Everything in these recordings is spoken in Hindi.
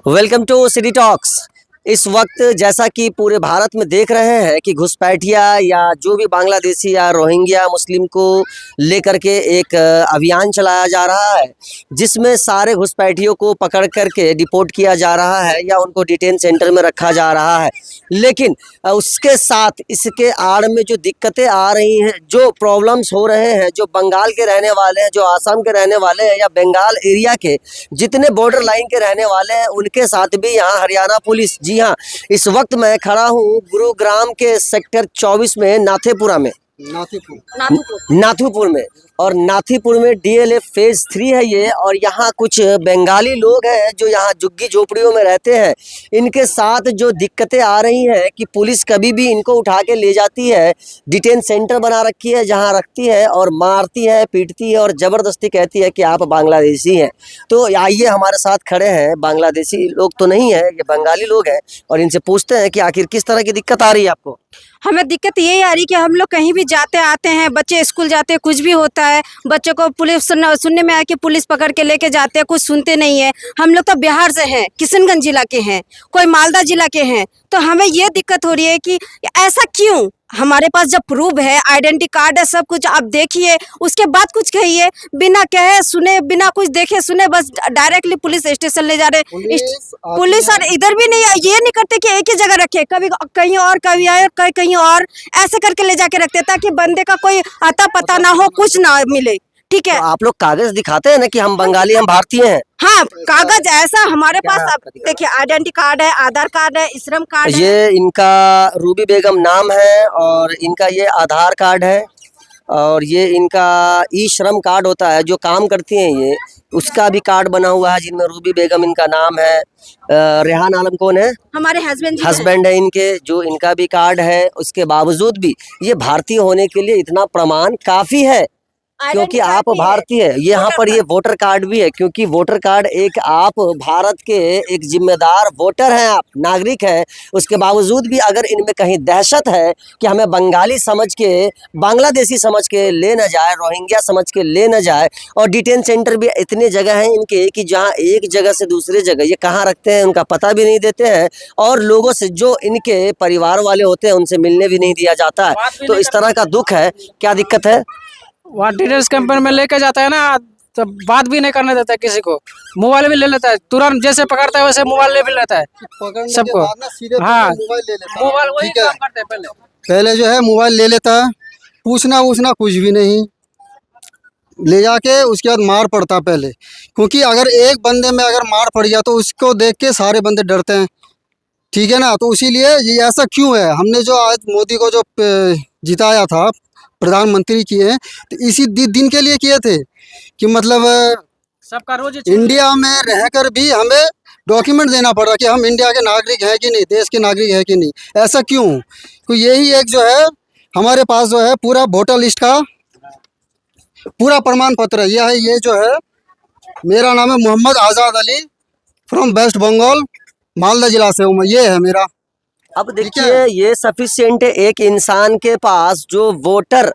Welcome to city talks. इस वक्त जैसा कि पूरे भारत में देख रहे हैं कि घुसपैठिया या जो भी बांग्लादेशी या रोहिंग्या मुस्लिम को लेकर के एक अभियान चलाया जा रहा है, जिसमें सारे घुसपैठियों को पकड़ करके डिपोर्ट किया जा रहा है या उनको डिटेन सेंटर में रखा जा रहा है। लेकिन उसके साथ इसके आड़ में जो दिक्कतें आ रही हैं, जो प्रॉब्लम्स हो रहे हैं, जो बंगाल के रहने वाले हैं, जो आसाम के रहने वाले हैं या बंगाल एरिया के जितने बॉर्डर लाइन के रहने वाले हैं, उनके साथ भी यहाँ हरियाणा पुलिस, जी हाँ, इस वक्त मैं खड़ा हूँ गुरुग्राम के सेक्टर 24 में नाथेपुरा में, नाथुपुर में, और नाथीपुर में डीएलएफ फेज 3 है ये। और यहाँ कुछ बंगाली लोग हैं जो यहाँ झुग्गी झोपड़ियों में रहते हैं। इनके साथ जो दिक्कतें आ रही हैं कि पुलिस कभी भी इनको उठा के ले जाती है, डिटेन सेंटर बना रखी है जहाँ रखती है और मारती है, पीटती है और ज़बरदस्ती कहती है कि आप बांग्लादेशी हैं। तो आइए, हमारे साथ खड़े हैं बांग्लादेशी लोग तो नहीं है, ये बंगाली लोग हैं, और इनसे पूछते हैं कि आखिर किस तरह की दिक्कत आ रही है आपको। हमें दिक्कत ये आ रही कि हम लोग कहीं भी जाते आते हैं, बच्चे स्कूल जाते हैं, कुछ भी होता है, बच्चों को पुलिस सुनने में आया कि पुलिस पकड़ के लेके जाते हैं, कुछ सुनते नहीं है। हम लोग तो बिहार से हैं, किशनगंज जिला के हैं, कोई मालदा जिला के हैं, तो हमें ये दिक्कत हो रही है कि ऐसा क्यों। हमारे पास जब प्रूफ है, आइडेंटिटी कार्ड है, सब कुछ, आप देखिए, उसके बाद कुछ कहिए। बिना कहे सुने, बिना कुछ देखे सुने, बस डायरेक्टली पुलिस स्टेशन ले जा रहे। पुलिस और इधर भी नहीं, ये नहीं करते कि एक ही जगह रखे, कभी कहीं और, कहीं और, ऐसे करके ले जाके रखते ताकि बंदे का कोई अता पता ना हो, कुछ ना मिले। ठीक है, तो आप लोग कागज दिखाते हैं ना कि हम बंगाली, हम भारतीय हैं। हाँ, कागज ऐसा हमारे पास, आप देखिए, आइडेंटिटी कार्ड है, आधार कार्ड है, श्रम कार्ड है। ये इनका रूबी बेगम नाम है और इनका ये आधार कार्ड है और ये इनका ई श्रम कार्ड होता है, जो काम करती हैं ये, उसका भी कार्ड बना हुआ है जिनमें रूबी बेगम इनका नाम है। रेहान आलम कौन है? हमारे हस्बैंड है इनके, जो इनका भी कार्ड है। उसके बावजूद भी ये भारतीय होने के लिए इतना प्रमाण काफी है, क्योंकि आप भारतीय है। यहाँ पर ये वोटर कार्ड भी है, क्योंकि वोटर कार्ड एक, आप भारत के एक जिम्मेदार वोटर हैं, आप नागरिक हैं। उसके बावजूद भी अगर इनमें कहीं दहशत है कि हमें बंगाली समझ के, बांग्लादेशी समझ के ले न जाए, रोहिंग्या समझ के ले न जाए, और डिटेन सेंटर भी इतने जगह हैं इनके कि जहाँ एक जगह से दूसरे जगह ये कहाँ रखते हैं उनका पता भी नहीं देते हैं, और लोगों से, जो इनके परिवार वाले होते हैं, उनसे मिलने भी नहीं दिया जाता है। तो इस तरह का दुख है। क्या दिक्कत है? वहाँ डिटेल्स कैंपेन में लेके जाता है ना, तो बात भी नहीं करने देता है किसी को। मोबाइल भी ले लेता है तुरंत, जैसे पकड़ता है वैसे मोबाइल ले भी लेता है सबको। हाँ, मोबाइल वही काम करते हैं। पहले जो है मोबाइल ले लेता है, पूछना कुछ भी नहीं, ले जाके उसके बाद मार पड़ता है पहले। क्योंकि अगर एक बंदे में अगर मार पड़ गया तो उसको देख के सारे बंदे डरते हैं, ठीक है ना। तो इसीलिए ये ऐसा क्यों है। हमने जो आज मोदी को जो जिताया था, प्रधानमंत्री किए, तो इसी दिन के लिए किए थे कि मतलब सबका रोज इंडिया में रहकर भी हमें डॉक्यूमेंट देना पड़ रहा कि हम इंडिया के नागरिक हैं कि नहीं, देश के नागरिक हैं कि नहीं। ऐसा क्यों? तो यही एक जो है हमारे पास जो है पूरा वोटर लिस्ट का पूरा प्रमाण पत्र है। यह है, ये जो है, मेरा नाम है मोहम्मद आज़ाद अली, फ्रॉम वेस्ट बंगाल, मालदा जिला से हूँ मैं। ये है मेरा। अब देखिए, ये सफिशिएंट है एक इंसान के पास जो वोटर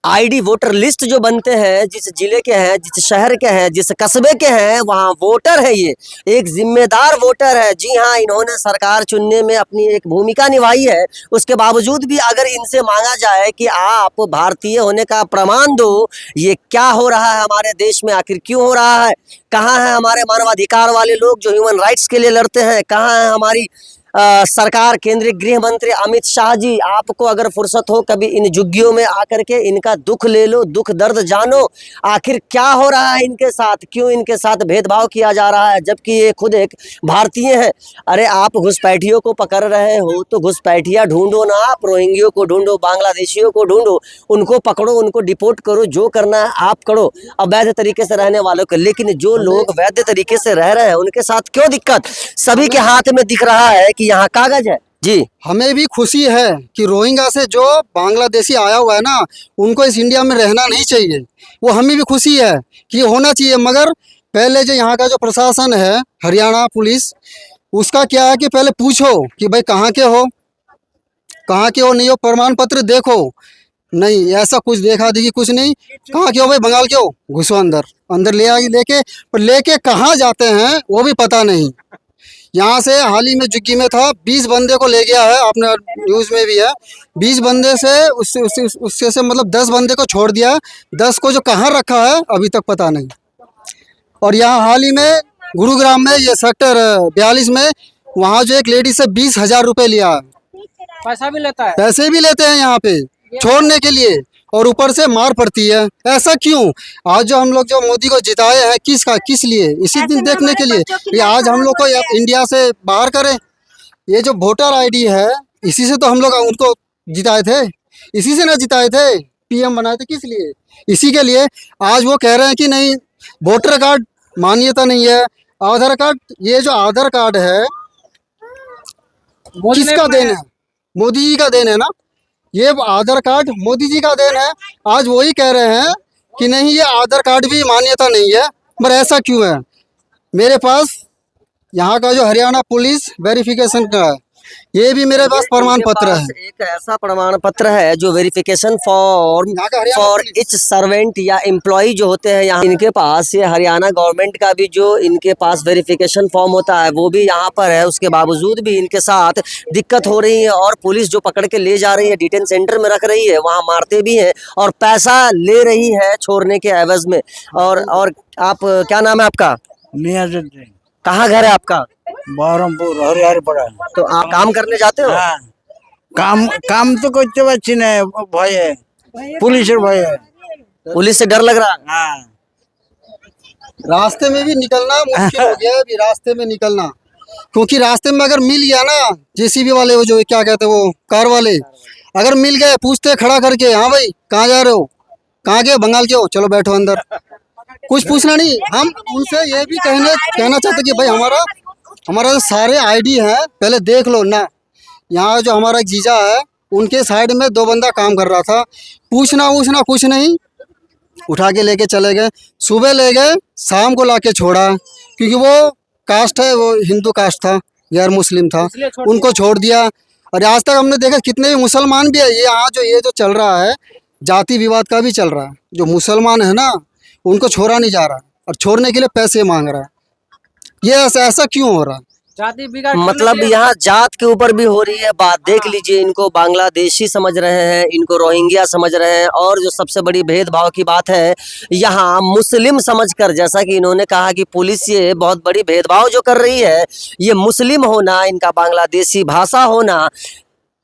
आईडी, वोटर लिस्ट जो बनते हैं, जिस जिले के हैं, जिस शहर के हैं, जिस कस्बे के हैं, वहाँ वोटर है। ये एक जिम्मेदार वोटर है। जी हाँ, इन्होंने सरकार चुनने में अपनी एक भूमिका निभाई है। उसके बावजूद भी अगर इनसे मांगा जाए कि आप भारतीय होने का प्रमाण दो, ये क्या हो रहा है हमारे देश में? आखिर क्यों हो रहा है? कहाँ है हमारे मानवाधिकार वाले लोग जो ह्यूमन राइट्स के लिए लड़ते हैं? कहाँ है हमारी सरकार, केंद्रीय गृह मंत्री अमित शाह जी? आपको अगर फुर्सत हो कभी इन झुग्गियों में आकर के इनका दुख ले लो, दुख दर्द जानो। आखिर क्या हो रहा है इनके साथ? क्यों इनके साथ भेदभाव किया जा रहा है, जबकि ये खुद एक भारतीय है? अरे, आप घुसपैठियों को पकड़ रहे हो तो घुसपैठिया ढूंढो ना, आप रोहिंग्यों को ढूंढो, बांग्लादेशियों को ढूंढो, उनको पकड़ो, उनको डिपोर्ट करो, जो करना है आप करो, अवैध तरीके से रहने वालों को। लेकिन जो लोग वैध तरीके से रह रहे हैं उनके साथ क्यों दिक्कत? सभी के हाथ में दिख रहा है कि यहाँ कागज है। जी, हमें भी खुशी है कि रोहिंग्या से जो बांग्लादेशी आया हुआ है ना, उनको इस इंडिया में रहना नहीं चाहिए। वो हमें भी खुशी है कि होना चाहिए। मगर पहले जो यहाँ का जो प्रशासन है, हरियाणा पुलिस, उसका क्या है कि पहले पूछो कि भाई कहाँ के हो, नहीं हो, प्रमाण पत्र देखो। नहीं, ऐसा कुछ देखा देखी कुछ नहीं। कहाँ के हो भाई? बंगाल के हो? घुसो अंदर ले आगे, लेके कहाँ जाते हैं वो भी पता नहीं। यहाँ से हाल ही में जुग्गी में था, 20 बंदे को ले गया है, आपने न्यूज़ में भी है। 20 बंदे से उससे से मतलब 10 बंदे को छोड़ दिया, 10 को जो कहाँ रखा है अभी तक पता नहीं। और यहाँ हाल ही में गुरुग्राम में ये सेक्टर 42 में वहाँ जो एक लेडी से 20,000 रुपये लिया है। पैसा भी लेता है। पैसे भी लेते हैं यहाँ पे छोड़ने के लिए, और ऊपर से मार पड़ती है। ऐसा क्यों? आज जो हम लोग जो मोदी को जिताए हैं किस लिए? इसी दिन देखने के लिए ये आज हम लोग को इंडिया से बाहर करें। ये जो वोटर आईडी है इसी से तो हम लोग उनको जिताए थे, इसी से ना जिताए थे, पीएम बनाए थे, किस लिए? इसी के लिए। आज वो कह रहे हैं कि नहीं वोटर कार्ड मान्यता नहीं है, आधार कार्ड, ये जो आधार कार्ड है किसका देन है? मोदी जी का देन है ना। ये आधार कार्ड मोदी जी का देन है। आज वही कह रहे हैं कि नहीं ये आधार कार्ड भी मान्यता नहीं है। पर ऐसा क्यों है? मेरे पास यहाँ का जो हरियाणा पुलिस वेरिफिकेशन का है, ये भी मेरे पास प्रमाण पत्र है। एक ऐसा प्रमाण पत्र है जो वेरिफिकेशन फॉर्म यहाँ का Haryana for police. Etch servant या एम्प्लॉय जो होते हैं यहाँ इनके पास, ये हरियाणा गवर्नमेंट का भी जो इनके पास वेरिफिकेशन फॉर्म होता है वो भी यहाँ पर है। उसके बावजूद भी इनके साथ दिक्कत हो रही है और पुलिस जो पकड़ के ले जा रही है, डिटेन सेंटर में रख रही है, वहाँ मारते भी हैं और पैसा ले रही है छोड़ने के एवज में। और आप, क्या नाम है आपका? नियाजुद्दीन, कहाँ घर है आपका? बहरमपुर हरिहरपड़ा। तो आप काम करने जाते हो? हाँ, काम तो করতে পারছি না, ভয়ে পুলিশের ভয়ে। पुलिस से डर लग रहा है? हाँ, रास्ते में भी निकलना मुश्किल हो गया है अभी, रास्ते में निकलना। क्योंकि रास्ते में अगर मिल गया ना जेसीबी वाले, वो जो क्या कहते हैं वो कार वाले, अगर मिल गए पूछते खड़ा करके, हाँ भाई कहाँ जा रहे हो, कहाँ के, बंगाल के हो, चलो बैठो अंदर। कुछ पूछना नहीं। हम उनसे ये भी कहना चाहते कि भाई हमारा जो सारे आईडी है पहले देख लो ना। यहाँ जो हमारा एक जीजा है उनके साइड में 2 बंदा काम कर रहा था, पूछना कुछ नहीं, उठा के लेके चले गए। सुबह ले गए, शाम को लाके छोड़ा, क्योंकि वो कास्ट है, वो हिंदू कास्ट था, गैर मुस्लिम था, उनको छोड़ दिया। और आज तक हमने देखा कितने भी मुसलमान भी है, ये यहाँ ये जो चल रहा है जाति विवाद का भी चल रहा है। जो मुसलमान है ना उनको छोड़ा नहीं जा रहा और छोड़ने के लिए पैसे मांग रहा है। ये ऐसा क्यों हो रहा है? जाति बिगाड़ मतलब यहाँ जात के ऊपर भी हो रही है बात। देख लीजिए, इनको बांग्लादेशी समझ रहे हैं, इनको रोहिंग्या समझ रहे हैं, और जो सबसे बड़ी भेदभाव की बात है यहाँ मुस्लिम समझकर, जैसा कि इन्होंने कहा कि पुलिस ये बहुत बड़ी भेदभाव जो कर रही है, ये मुस्लिम होना, इनका बांग्लादेशी भाषा होना,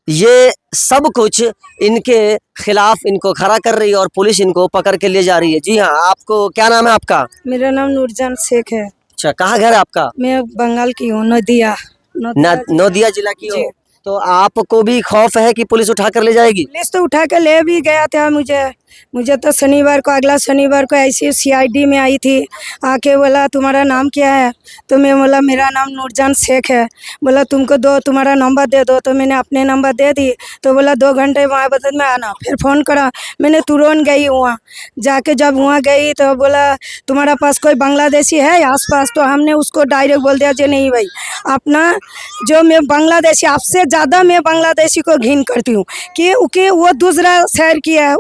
ये सब कुछ इनके खिलाफ इनको खड़ा कर रही है और पुलिस इनको पकड़ के ले जा रही है। जी हाँ, आपको क्या नाम है आपका? मेरा नाम नूरजान शेख है। अच्छा, कहाँ घर है आपका? मैं बंगाल की हूँ, नदिया। नदिया जिला की हो? तो आपको भी खौफ है कि पुलिस उठा कर ले जाएगी? पुलिस तो उठा के ले भी गया था मुझे तो शनिवार को, अगला शनिवार को ऐसी सीआईडी में आई थी, आके बोला तुम्हारा नाम क्या है? तो मैं बोला मेरा नाम नूरजान शेख है। बोला तुमको तुम्हारा नंबर दे दो। तो मैंने अपने नंबर दे दी। तो बोला 2 घंटे वहाँ बदल में आना। फिर फ़ोन करा, मैंने तुरंत गई वहाँ। जाके जब वहाँ गई तो बोला तुम्हारा पास कोई बांग्लादेशी है आसपास? तो हमने उसको डायरेक्ट बोल दिया जी नहीं भाई, अपना जो मैं बांग्लादेशी, आपसे ज़्यादा मैं बांग्लादेशी को घिन करती हूँ कि वो दूसरा शहर की है,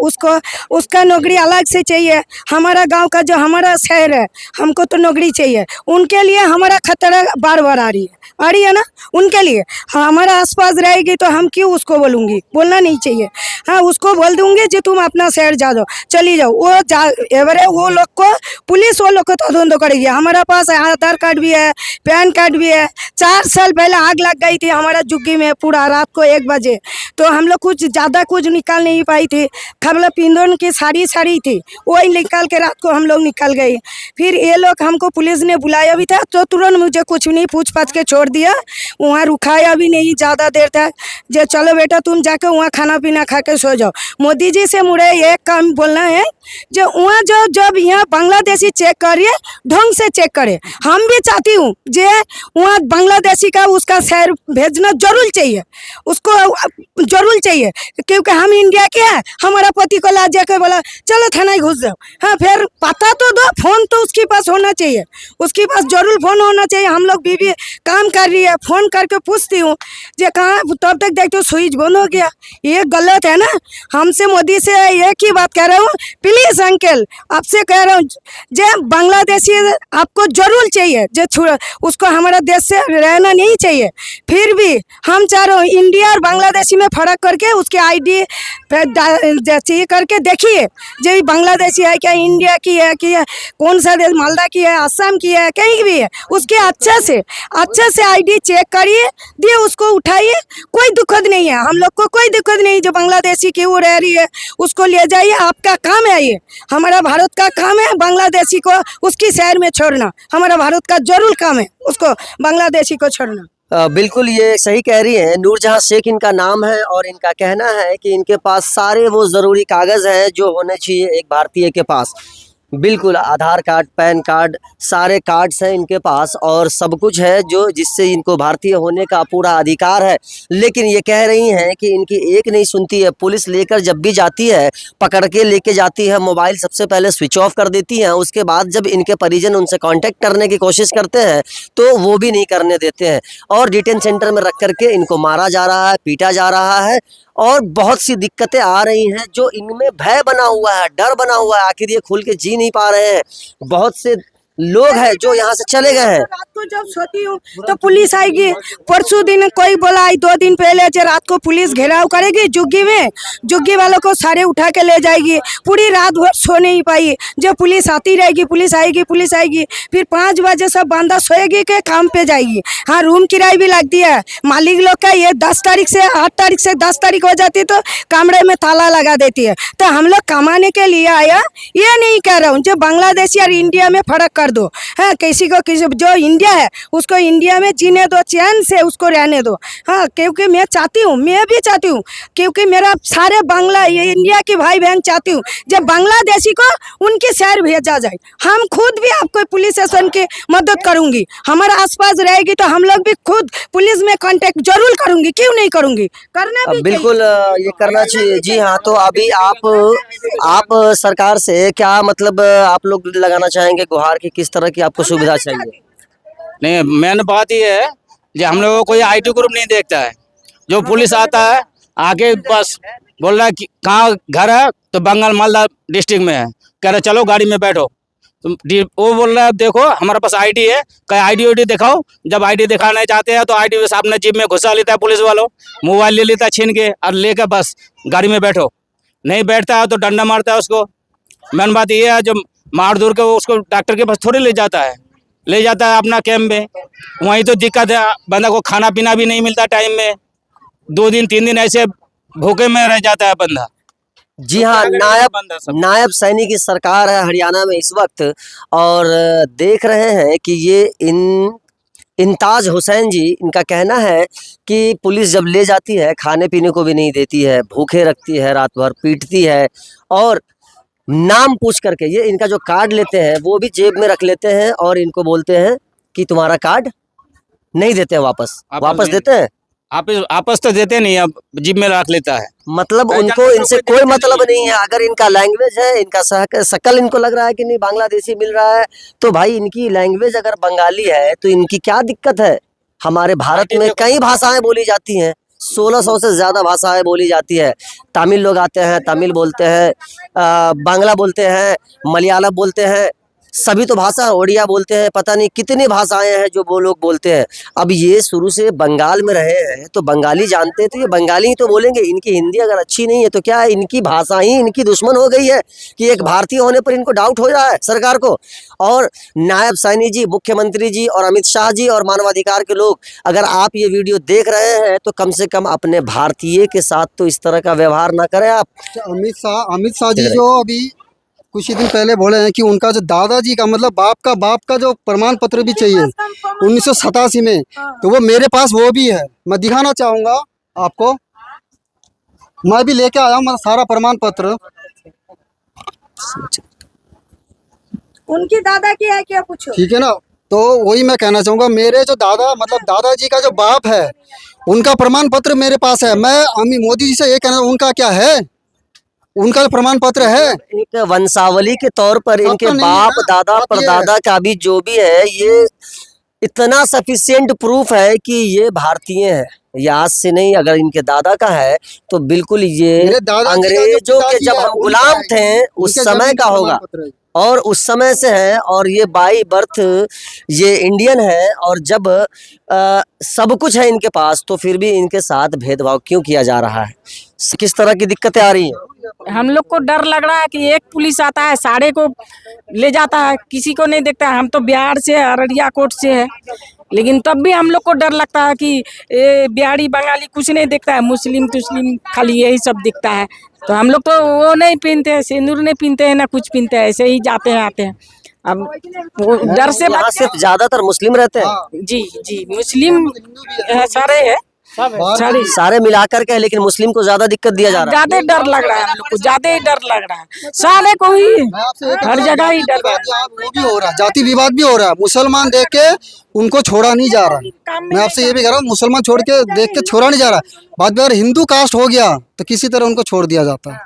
उसका नौकरी अलग से चाहिए। हमारा गांव का जो हमारा शहर है, हमको तो नौकरी चाहिए। उनके लिए हमारा खतरा बार बार आ रही है ना। उनके लिए हमारा आसपास रहेगी तो हम क्यों उसको बोलूँगी? बोलना नहीं चाहिए। हाँ, उसको बोल दूँगी जी तुम अपना शहर जा जाओ, चली जाओ। वो लोग को पुलिस वो लोग को तदंत करेगी। हमारा पास आधार कार्ड भी है, पैन कार्ड भी है। 4 साल पहले आग लग गई थी हमारा जुग्गी में पूरा रात को 1 बजे। तो हम लोग कुछ ज़्यादा कुछ निकाल नहीं पाई थी। खबला पिंदोन की साड़ी थी, वही निकाल के रात को हम लोग निकल गए। फिर ये लोग हमको पुलिस ने बुलाया भी था तो तुरंत मुझे कुछ नहीं पूछ पाछ के छोड़ दिया। वहाँ रुकाया भी नहीं ज़्यादा देर तक, जो चलो बेटा तुम जाके वहाँ खाना पीना खा के सो जाओ। मोदी जी से मुझे एक काम बोलना है, जो वहाँ जब यहाँ बांग्लादेशी चेक करिए, ढंग से चेक करे। हम भी चाहती हूँ जे वहाँ बांग्लादेशी का उसका शहर भेजना जरूर चाहिए। चाहिए, उसको जरूर चाहिए, क्योंकि हम इंडिया के हैं। हमारा पति को ला जाकर बोला चलो थाना घुस जाओ, हाँ फिर पता तो दो, फोन तो उसके पास होना चाहिए, उसके पास जरूर फोन होना चाहिए। हम लोग बीवी काम कर रही है, फोन करके पूछती हूँ जे कहाँ, तब तक देखते हो स्विच बंद हो गया। ये गलत है ना। हमसे मोदी से एक ही बात कह रहा हूँ, प्लीज अंकल आपसे कह रहा हूँ, जे बांग्लादेशी आपको जरूर चाहिए, जो उसको हमारा देश से रहना नहीं चाहिए। फिर भी हम चाह रहे हो इंडिया और बांग्लादेशी में फर्क करके उसके आईडी जैसे करके देखिए, जो बांग्लादेशी है क्या, इंडिया की है कि कौन सा देश, मालदा की है, असम की है, कहीं भी है, उसके अच्छे से आईडी चेक करिए, दिए उसको उठाइए, कोई दिक्कत नहीं है। हम लोग को कोई दिक्कत नहीं, जो बांग्लादेशी की वो रह रही है उसको ले जाइए, आपका काम है ये, हमारा भारत का काम है बांग्लादेशी को उसकी शहर में छोड़ना। हमारा भारत का जरूर काम है उसको बांग्लादेशी को छोड़ना। बिल्कुल ये सही कह रही हैं। नूरजहां शेख इनका नाम है और इनका कहना है कि इनके पास सारे वो ज़रूरी कागज़ हैं जो होने चाहिए एक भारतीय के पास। बिल्कुल आधार कार्ड, पैन कार्ड, सारे कार्ड्स हैं इनके पास और सब कुछ है जो जिससे इनको भारतीय होने का पूरा अधिकार है। लेकिन ये कह रही हैं कि इनकी एक नहीं सुनती है। पुलिस लेकर जब भी जाती है, पकड़ के लेके जाती है, मोबाइल सबसे पहले स्विच ऑफ कर देती हैं। उसके बाद जब इनके परिजन उनसे कांटेक्ट करने की कोशिश करते हैं तो वो भी नहीं करने देते हैं और डिटेन सेंटर में रख करके इनको मारा जा रहा है, पीटा जा रहा है और बहुत सी दिक्कतें आ रही हैं जो इनमें भय बना हुआ है, डर बना हुआ है। आखिर ये खुल के जी नहीं पा रहे हैं। बहुत से लोग हैं जो यहाँ से चले गए हैं। रात को जब सोती हूँ तो पुलिस आएगी। परसों दिन कोई बोला 2 दिन पहले जो रात को पुलिस घेराव करेगी जुग्गी में, जुग्गी वालों को सारे उठा के ले जाएगी। पूरी रात भर सो नहीं पाई, जब पुलिस आती रहेगी, पुलिस आएगी, फिर 5 बजे सब बंदा सोएगी के काम पे जाएगी। हाँ, रूम किराए भी लगती है मालिक लोग का। ये 10 तारीख से 8 तारीख से 10 तारीख हो जाती तो कमरे में ताला लगा देती है। तो हम लोग कमाने के लिए आया, ये नहीं कह रहा हूँ जो बांग्लादेशी और इंडिया में फर्क कर दो। हाँ, किसी जो इंडिया है उसको इंडिया में जीने दो, चैन से उसको रहने दो। हाँ, क्योंकि मैं भी चाहती हूँ, क्योंकि मेरा सारे ये इंडिया के भाई बहन चाहती हूँ जब बांग्लादेशी को उनके शहर भेजा जाए। हम खुद भी आपको पुलिस स्टेशन की मदद करूंगी, हमारे आसपास रहेगी तो हम लोग भी खुद पुलिस में कांटेक्ट जरूर करूंगी, क्यों नहीं करूंगी, करना भी बिल्कुल ये करना चाहिए। जी हाँ, तो अभी आप सरकार से क्या मतलब आप लोग लगाना चाहेंगे गुहार की, किस तरह की आपको सुविधा चाहिए? नहीं, मेन बात ये है कि हम लोगों को कोई आईटी ग्रुप नहीं देखता है। जो पुलिस आता है आके बस बोल रहा है कि कहाँ घर है, तो बंगाल मालदा डिस्ट्रिक्ट में है, कह रहे चलो गाड़ी में बैठो। तो वो बोल रहा है देखो हमारे पास आईडी है, कहीं आईडी दिखाओ। जब आईडी दिखाना चाहते हैं तो आईडी सामने जेब में घुसा लेता है पुलिस वालों, मोबाइल ले लेता है छीन के और लेकर बस गाड़ी में बैठो। नहीं बैठता है तो डंडा मारता है उसको। मेन बात ये है, जो मार दूर के उसको डॉक्टर के पास थोड़ी ले जाता है अपना कैंप में। वहीं तो दिक्कत है, बंदा को खाना पीना भी नहीं मिलता टाइम में। 2 दिन 3 दिन ऐसे भूखे में रह जाता है बंदा। जी हाँ, नायब सैनी की सरकार है हरियाणा में इस वक्त और देख रहे हैं कि ये इंताज हुसैन जी, इनका कहना है कि पुलिस जब ले जाती है खाने पीने को भी नहीं देती है, भूखे रखती है, रात भर पीटती है और नाम पूछ करके ये इनका जो कार्ड लेते हैं वो भी जेब में रख लेते हैं और इनको बोलते हैं कि तुम्हारा कार्ड नहीं देते हैं, वापस देते हैं। आपस तो देते नहीं, अब जिब में रख लेता है। मतलब उनको इनसे कोई मतलब नहीं है। अगर इनका लैंग्वेज है, इनका शकल इनको लग रहा है कि नहीं बांग्लादेशी मिल रहा है, तो भाई इनकी लैंग्वेज अगर बंगाली है तो इनकी क्या दिक्कत है? हमारे भारत में कई भाषाएं बोली जाती हैं, 1600 से ज़्यादा भाषाएं बोली जाती है। तमिल लोग आते हैं, तमिल बोलते हैं, बांग्ला बोलते हैं, मलयालम बोलते हैं, सभी तो भाषा, ओडिया बोलते हैं, पता नहीं कितनी भाषाएं हैं जो वो लोग बोलते हैं। अब ये शुरू से बंगाल में रहे हैं तो बंगाली जानते हैं, तो ये बंगाली ही तो बोलेंगे। इनकी हिंदी अगर अच्छी नहीं है तो क्या है, इनकी भाषा ही इनकी दुश्मन हो गई है कि एक भारतीय होने पर इनको डाउट हो रहा है सरकार को। और नायब सैनी जी, मुख्यमंत्री जी और अमित शाह जी और मानवाधिकार के लोग, अगर आप ये वीडियो देख रहे हैं तो कम से कम अपने भारतीय के साथ तो इस तरह का व्यवहार ना करें आप। अमित शाह जी जो अभी कुछ ही दिन पहले बोले हैं कि उनका जो दादाजी का मतलब बाप का जो प्रमाण पत्र भी चाहिए 1987 में, तो वो मेरे पास वो भी है। मैं दिखाना चाहूंगा आपको, मैं भी लेके आया हूँ मेरा सारा प्रमाण पत्र। उनकी दादा की है क्या, पूछो। ठीक है ना, तो वही मैं कहना चाहूंगा, मेरे जो दादा मतलब दादाजी का जो बाप है उनका प्रमाण पत्र मेरे पास है। मैं अमित मोदी जी से ये कहना, उनका क्या है, उनका प्रमाण पत्र है? एक वंशावली के तौर पर सबका इनके नहीं है बाप ना, दादा बात ये है। परदादा का भी जो भी है, ये इतना सफिशिएंट प्रूफ है कि ये भारतीय है। ये आज से नहीं, अगर इनके दादा का है तो बिल्कुल ये मेरे दादाजी का जो अंग्रेजों के पिताजी जब है, हम उनका गुलाम है, थे उस उनके समय जमीन का प्रमाण होगा, पत्र है। और उस समय से है, और ये बाई बर्थ ये इंडियन है। और जब सब कुछ है इनके पास, तो फिर भी इनके साथ भेदभाव क्यों किया जा रहा है? किस तरह की दिक्कतें आ रही हैं? हम लोग को डर लग रहा है कि एक पुलिस आता है सारे को ले जाता है, किसी को नहीं देखता है। हम तो बिहार से अररिया कोट से है, लेकिन तब भी हम लोग को डर लगता है कि ये बिहारी बंगाली कुछ नहीं देखता है, मुस्लिम तुस्लिम खाली यही सब दिखता है। तो हम लोग तो वो नहीं पहनते हैं, सिंदूर नहीं पहनते हैं, ना कुछ पहनते हैं, ऐसे ही जाते हैं आते हैं। अब वो डर से यहाँ बच सिर्फ ज्यादातर मुस्लिम रहते हैं। जी जी मुस्लिम सारे है, सारे सारे मिलाकर के हैं, लेकिन मुस्लिम को ज्यादा दिक्कत दिया जा रहा है। ज्यादा डर लग रहा है हम लोग को, ज्यादा ही डर लग रहा है सारे को ही, मैं आपसे ये कह हर रहा हूँ, जगह ही जाति डर विवाद यहाँ वो भी हो रहा है, जाति विवाद भी हो रहा है। मुसलमान देख के उनको छोड़ा नहीं जा रहा। मैं आपसे ये भी कह रहा हूँ, मुसलमान छोड़ के देख के छोड़ा नहीं जा रहा। बाद में अगर हिंदू कास्ट हो गया तो किसी तरह उनको छोड़ दिया जाता है।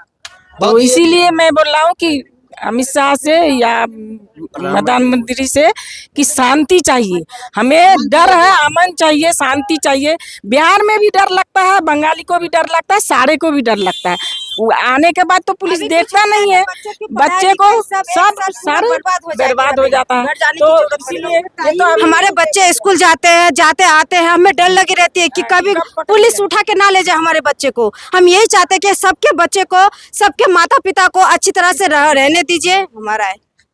तो इसीलिए मैं बोल रहा हूँ कि अमित शाह से या प्रधानमंत्री से कि शांति चाहिए, हमें डर है, अमन चाहिए, शांति चाहिए। बिहार में भी डर लगता है, बंगाली को भी डर लगता है, सारे को भी डर लगता है। वो आने के बाद तो पुलिस देखता नहीं है, बच्चे को सब सारे बर्बाद हो जाता है। तो इसीलिए ये तो हमारे बच्चे स्कूल जाते हैं, जाते आते हैं, हमें डर लगी रहती है कि कभी पुलिस उठा के ना ले जाए हमारे बच्चे को। हम यही चाहते हैं कि सबके बच्चे को, सबके माता पिता को अच्छी तरह से रहने दीजिए।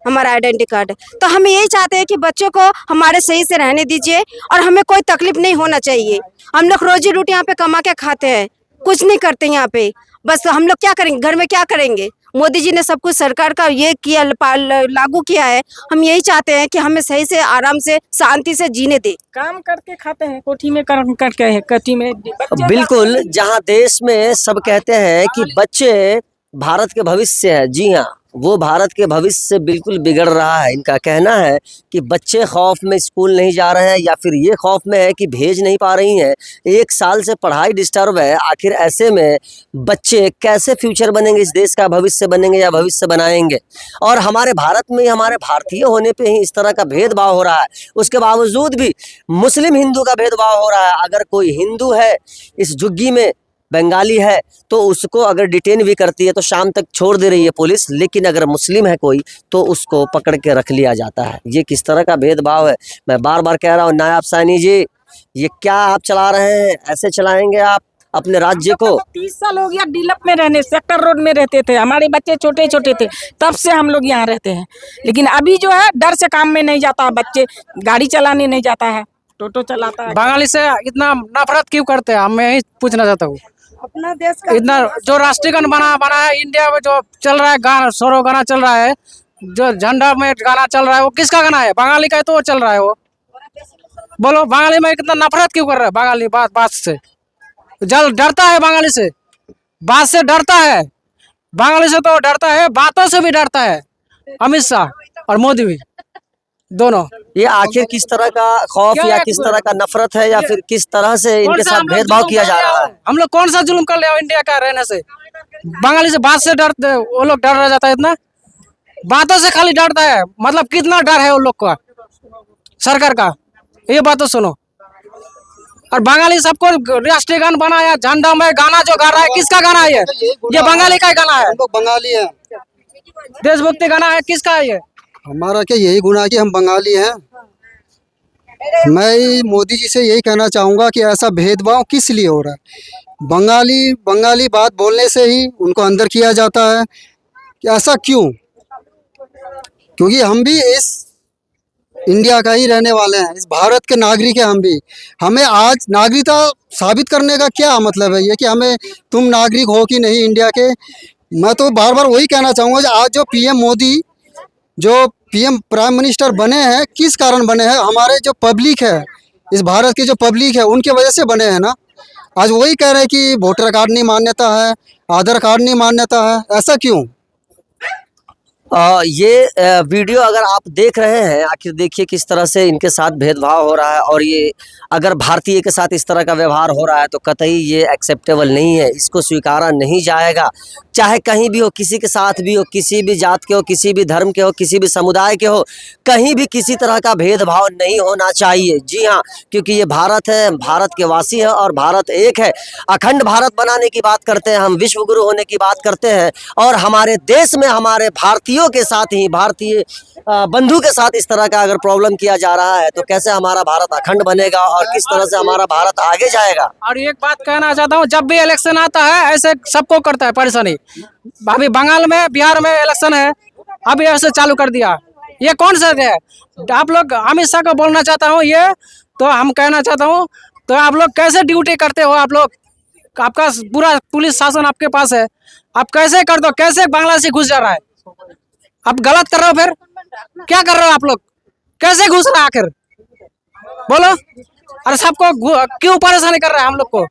हमारा आइडेंटिटी कार्ड, तो हम यही चाहते हैं कि बच्चों को हमारे सही से रहने दीजिए, और हमें कोई तकलीफ नहीं होना चाहिए। हम लोग रोजी रोटी यहाँ पे कमा के खाते हैं, कुछ नहीं करते यहाँ पे। बस हम लोग क्या करेंगे, घर में क्या करेंगे? मोदी जी ने सब कुछ सरकार का ये किया, लागू किया है। हम यही चाहते हैं कि हमें सही से, आराम से, शांति से जीने दे। काम करके खाते हैं, कोठी में काम करके, कटी में बच्चे बिल्कुल, जहाँ देश में सब कहते हैं कि बच्चे भारत के भविष्य है, जी हाँ, वो भारत के भविष्य से बिल्कुल बिगड़ रहा है। इनका कहना है कि बच्चे खौफ में स्कूल नहीं जा रहे हैं, या फिर ये खौफ में है कि भेज नहीं पा रही हैं। 1 साल से पढ़ाई डिस्टर्ब है। आखिर ऐसे में बच्चे कैसे फ्यूचर बनेंगे, इस देश का भविष्य बनेंगे या भविष्य बनाएंगे? और हमारे भारत में, हमारे भारतीय होने पे ही इस तरह का भेदभाव हो रहा है। उसके बावजूद भी मुस्लिम हिंदू का भेदभाव हो रहा है। अगर कोई हिंदू है इस झुग्गी में, बंगाली है, तो उसको अगर डिटेन भी करती है तो शाम तक छोड़ दे रही है पुलिस, लेकिन अगर मुस्लिम है कोई तो उसको पकड़ के रख लिया जाता है। ये किस तरह का भेदभाव है? मैं बार बार कह रहा हूँ, नायब सानी जी, ये क्या आप चला रहे हैं? ऐसे चलाएंगे आप अपने राज्य को? 30 साल हो गया डीलप में रहने, सेक्टर रोड में रहते थे, हमारे बच्चे छोटे छोटे थे, तब से हम लोग यहाँ रहते हैं। लेकिन अभी जो है डर से काम में नहीं जाता, बच्चे गाड़ी चलाने नहीं जाता है, टोटो चलाता है। बंगाली से इतना नफरत क्यों करते हैं, मैं यही पूछना चाहता हूँ। अपना देश का इतना जो राष्ट्रीय गान बना है इंडिया में, जो चल रहा है गाना, सोरो गाना चल रहा है, जो झंडा में गाना चल रहा है, वो किसका गाना है? बंगाली का है, तो वो चल रहा है। वो बोलो, बंगाली में कितना नफरत क्यों कर रहा है? बंगाली बात से जल डरता है, बंगाली से बात से डरता है, बंगाली से तो डरता है, बातों से भी डरता है। अमित शाह और मोदी भी दोनों। ये आखिर किस तरह का खौफ या किस तरह का नफरत है, या फिर किस तरह से इनके साथ भेदभाव किया जा रहा है? हम लोग कौन सा जुल्म कर लिया इंडिया का रहने से? बंगाली से बात से डरते, वो लोग डर रह जाता है, इतना बातों से खाली डरता है। मतलब कितना डर है उन लोग का सरकार का, ये बात तो सुनो। और बंगाली सबको राष्ट्रीय गान बनाया, झंडा में गाना जो गा रहा है, किसका गाना है? ये बंगाली का गाना है, हम लोग बंगाली हैं। देशभक्ति गाना है, किसका है ये? हमारा क्या यही गुनाह कि हम बंगाली हैं। मैं मोदी जी से यही कहना चाहूँगा कि ऐसा भेदभाव किस लिए हो रहा है? बंगाली बात बोलने से ही उनको अंदर किया जाता है, कि ऐसा क्यों? क्योंकि हम भी इस इंडिया का ही रहने वाले हैं, इस भारत के नागरिक हैं हम भी। हमें आज नागरिकता साबित करने का क्या मतलब है ये कि हमें तुम नागरिक हो कि नहीं इंडिया के? मैं तो बार बार वही कहना चाहूँगा, आज जो पीएम मोदी, जो पीएम प्राइम मिनिस्टर बने हैं, किस कारण बने हैं? हमारे जो पब्लिक है, इस भारत की जो पब्लिक है, उनके वजह से बने हैं ना। आज वही कह रहे हैं कि वोटर कार्ड नहीं मान्यता है, आधार कार्ड नहीं मान्यता है, ऐसा क्यों? ये वीडियो अगर आप देख रहे हैं, आखिर देखिए किस तरह से इनके साथ भेदभाव हो रहा है, और ये अगर भारतीय के साथ इस तरह का व्यवहार हो रहा है तो कतई ये एक्सेप्टेबल नहीं है, इसको स्वीकारा नहीं जाएगा। चाहे कहीं भी हो, किसी के साथ भी हो, किसी भी जात के हो, किसी भी धर्म के हो, किसी भी समुदाय के हो, कहीं भी किसी तरह का भेदभाव नहीं होना चाहिए। जी हाँ, क्योंकि ये भारत है, भारत के वासी है और भारत एक है। अखंड भारत बनाने की बात करते हैं हम, विश्व गुरु होने की बात करते हैं, और हमारे देश में हमारे भारतीयों के साथ ही, भारतीय बंधु के साथ इस तरह का अगर प्रॉब्लम किया जा रहा है तो कैसे हमारा भारत अखंड बनेगा और किस तरह से हमारा भारत आगे जाएगा। और एक बात कहना चाहता हूँ, जब भी इलेक्शन आता है ऐसे सबको करता है परेशानी। अभी बंगाल में, बिहार में इलेक्शन है, अभी ऐसे चालू कर दिया। ये कौन सा है? आप लोग अमित शाह को बोलना चाहता हूँ, ये तो हम कहना चाहता हूँ, तो आप लोग कैसे ड्यूटी करते हो? आप लोग, आपका पूरा पुलिस शासन आपके पास है, आप कैसे कर दो? कैसे बांग्लादेशी घुस जा रहा है? आप गलत कर रहे हो, फिर क्या कर रहे हो आप लोग? कैसे घुस रहा है आखिर? बोलो। अरे सबको क्यों परेशानी कर रहा है हम लोग को?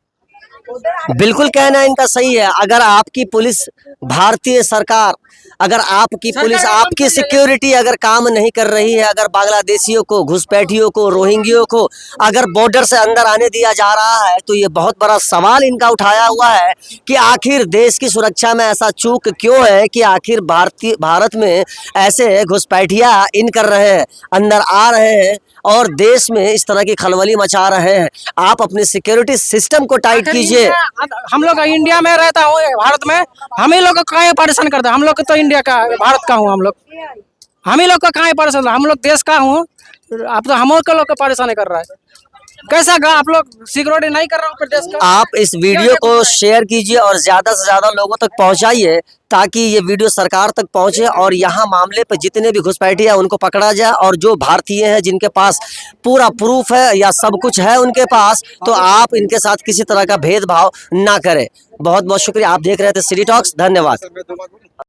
बिल्कुल कहना इनका सही है। अगर आपकी पुलिस, भारतीय सरकार, अगर आपकी पुलिस, आपकी सिक्योरिटी अगर काम नहीं कर रही है, अगर बांग्लादेशियों को, घुसपैठियों को, रोहिंग्यों को अगर बॉर्डर से अंदर आने दिया जा रहा है, तो ये बहुत बड़ा सवाल इनका उठाया हुआ है कि आखिर देश की सुरक्षा में ऐसा चूक क्यों है कि आखिर भारत में ऐसे घुसपैठिया इन कर रहे हैं, अंदर आ रहे हैं और देश में इस तरह की खलबली मचा रहे हैं। आप अपने सिक्योरिटी सिस्टम को टाइट कीजिए। हम लोग इंडिया में रहता हूँ, भारत में, हम ही लोग को कहाँ परेशान करता है? हम लोग तो इंडिया का, भारत का हूँ, हम ही लोग को कहाँ परेशान? हम लोग देश का हूँ, आप तो हम लोग को परेशान कर रहा है। कैसा आप लोग सिक्योरिटी नहीं कर रहे हो फिर देश का? आप इस वीडियो को शेयर कीजिए और ज्यादा से ज्यादा लोगों तक पहुंचाइए, ताकि ये वीडियो सरकार तक पहुंचे और यहाँ मामले पर जितने भी घुसपैठिए हैं उनको पकड़ा जाए, और जो भारतीय हैं जिनके पास पूरा प्रूफ है या सब कुछ है उनके पास, तो आप इनके साथ किसी तरह का भेदभाव ना करें। बहुत बहुत शुक्रिया। आप देख रहे थे सिटी टॉक्स। धन्यवाद।